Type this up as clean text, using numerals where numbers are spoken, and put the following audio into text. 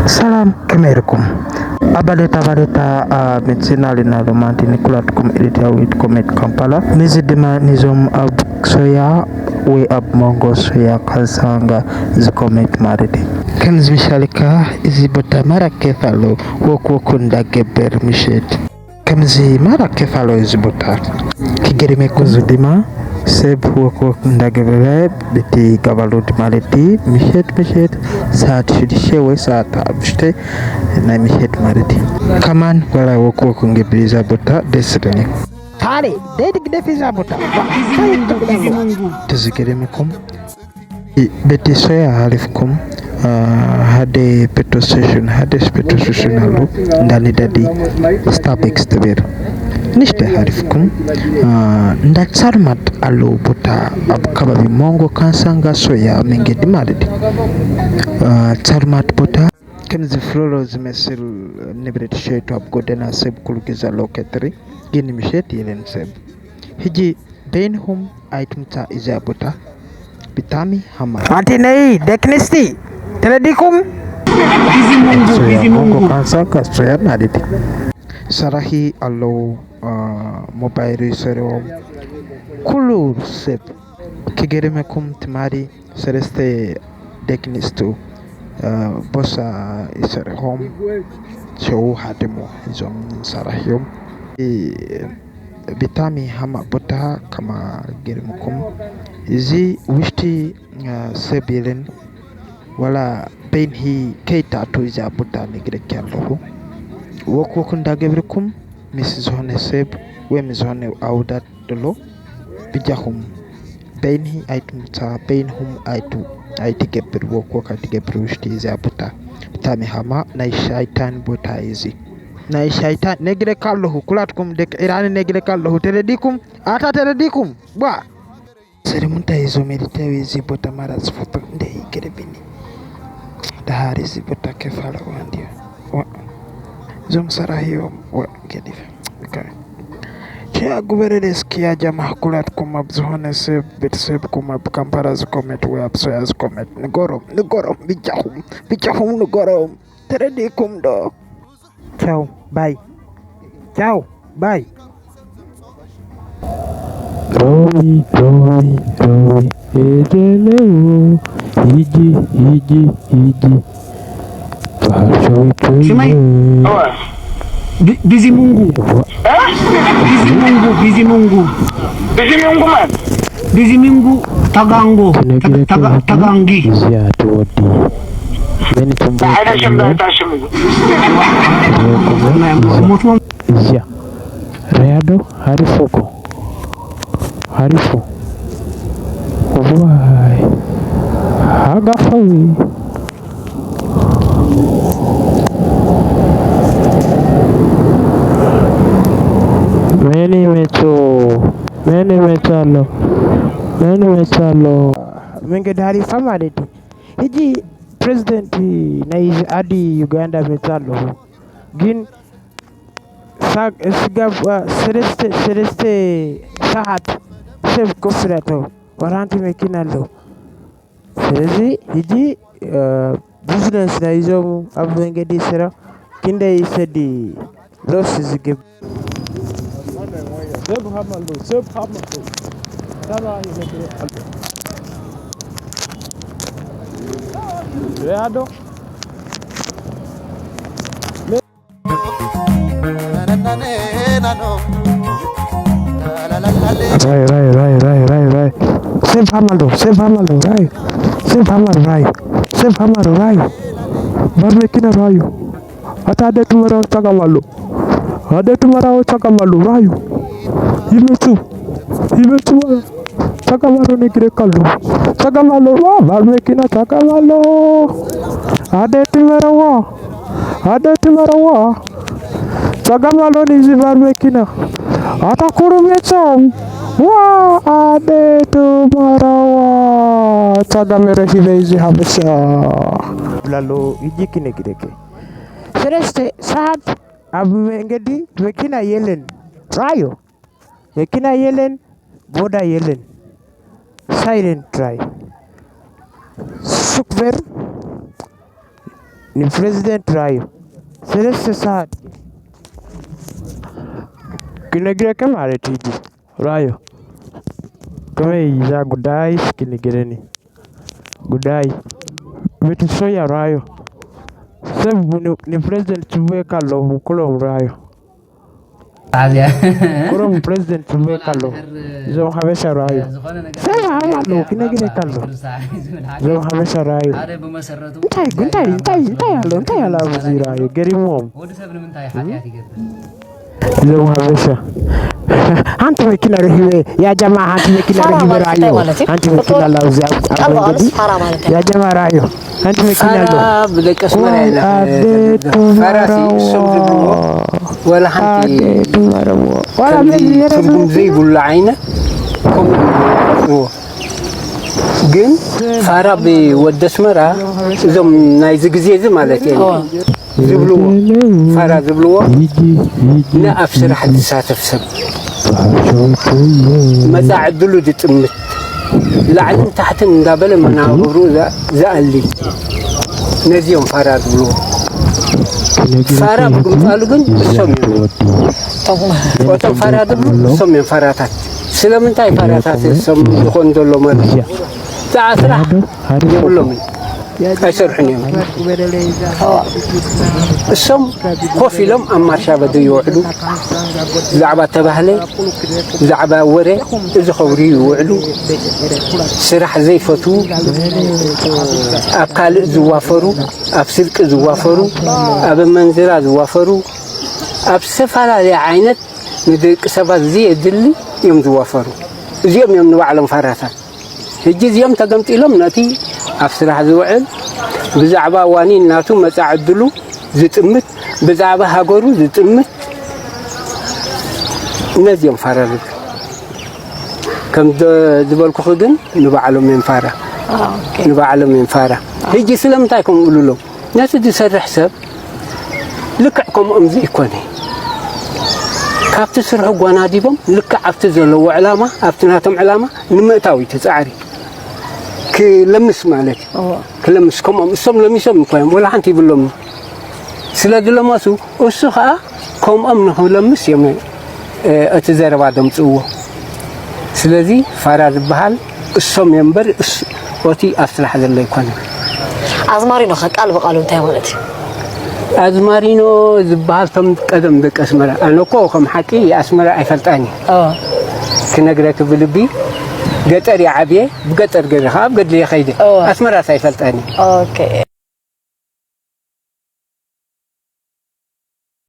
Salam kemerkum. Abaleta metsina linalo mantini kulatkum edita wit komet Kampala. Nizidima nizom ab soya we ab mongo soya kasanga zikomet maridi. Kan zmishalika izibota mara kefalo wokunda geber mishet. Kamzi mara kefalo izibota. Kigerime kuzudima seb wokunda geber beti gabalut maridi mishet saat shudishewe saat abshte na mishet maridi. Kaman wala wokungebriza bota desreni. Tare dedik defiza bota. Tazikerimekum beti soya halifkum hade petrol station alu ndani dadi Starbucks tabir nishte harifkum ndat sarmat alu bota abkababi mongo kansanga soya mengedi maridi sarmat bota kenzi floro zimesil nibret shetu abgodena seb kulukiza loketri gini mishet yelen seb hiji bainhum aitumta izabota bitami hama atinei deknisti teledikum bizi mungu kansanga soya naditi sarahi allo mobile sero kulur sep kigeremekum timari sereste deknistu bosa isere home show hademo izom sarahiyom bitami hama bota kama geremekum izi wishti sebilen wala benhi keita to iza bota nigre kyallo wokunda gebrekum Mrs. Hone seb we Mrs. Hone audat dolo bijahum benhi aitum ta benhum aiti geber woko kati geber wishti iza bota bitami hama na shaitan bota izi na shaitan negre kallo kulatkum dek irani negre kallo teledikum ata teledikum ba sere munta izo meditawi izi bota maras foto ndey gerebini dahari izi bota kefala wandia zom sarahio wa gedif okay kia guberedes kia jama kulat kuma bzone se betseb kuma Kampala komet we absoyas komet ngorom bijahum ngorom teredikum do ciao bye Roy edeleo hiji Shumai bizi mungu man bizi mungu tagangi zia tuodi beni tumbo zia reado harifo why hagafawi Meni metalo menge dari famaliti hiji president na izi adi Uganda metalo gin sag sigab sereste sahat sef kofrato waranti mekinalo serezi hiji business na izo abenge di sera kinde isedi losses give Seb Hamalo. Tara yele aldo. Reado. Rai. Seb Hamalo, rai. Seb Hamalo, rai. Barmekina rayo. Ade tumara chakamalu rayo. Himetu chakamalu negre kallo chakamalu wa barmekina chakamalu ade timarawa chakamalu nizi barmekina atakuru mechom wa ade timarawa chakamere hivezi habesha lalo ijikine kireke sereste saat abmengedi mekina yelen rayo Mekina yelen, boda yelen, silent try. Sukver, president rayo selesai saat kinagira kama retiji rayo kama iza gudai kinigireni gudai betu soya rayo sabu ni president tuweka lo kulo rayo كرم president تبغى كله زو حبش رايو سامع لو كنا كده كله زو حبش رايو انت يا لا وزير رايو قريبهم زو حبش أنت مكينا رهيبة يا جماعة أنت مكينا رهيبة رايو أنت مكينا لا وزير يا جماعة رايو أنت مكينا له بدك أسمع فراسي الصوت ولا حنتي ولا بدي ترجم زي ولا عينه كم جن فرا بود اسمرا زم نايز جزيز مالتي زبلو فرا زبلو لا أفسر حد ساتف سب ماذا عدلو دتمت لعن تحت مقابل منا غرو زالي نزيهم فرا زبلو فرا بقول قالوا سمي وتم فرا زبلو سمي فراتات سلام تاي فراتات سم يكون دلو مرجع تعسرح يقولون أسرحني السم خوفيلهم أما شابدو يوعدو زعبا تبهلي زعبا وري إذا خوري يوعدو سرح زي فتو أبكال زوافرو أبسلك زوافرو أب منزل زوافرو أبسفلا لعينت ندرك سبا زي الدلي يوم زوافرو زيهم يوم نوعلم فراتات هجي يوم تقمت لهم ناتي أفسرح زوعل بزعبا وانين ناتو متعدلو زتمت بزعبا هاجرو زتمت نزيم فرالك كم دبالكو خدن نبعلم من فرا نبعلم من فرا هجي سلام تايكم قولوا له ناس دي سر حساب لكعكم أمزي يكوني كابت سرحوا قواناديبهم لك عفت زلوا علامة عفتناتهم علامة نمتاوي تسعري كلمس مالك كلمس كم أم لمسهم كم ولا حنتي باللم سلاد لمسوا السخاء كم أمنه لمس يوم أتزار بعدهم تسوه سلذي فراز بحال السم ينبر وتي أصلح هذا اللي يكون أزمارينو خد قالوا أنت ولدي أزمارينو زبال تم قدم بك أسمرة أنا كوخم حكي أسمرة أفلتاني كنقرأ بلبي قطر يا عبيه بقطر قرها بقد لي خيدي أسمرة سيفلتاني أوكي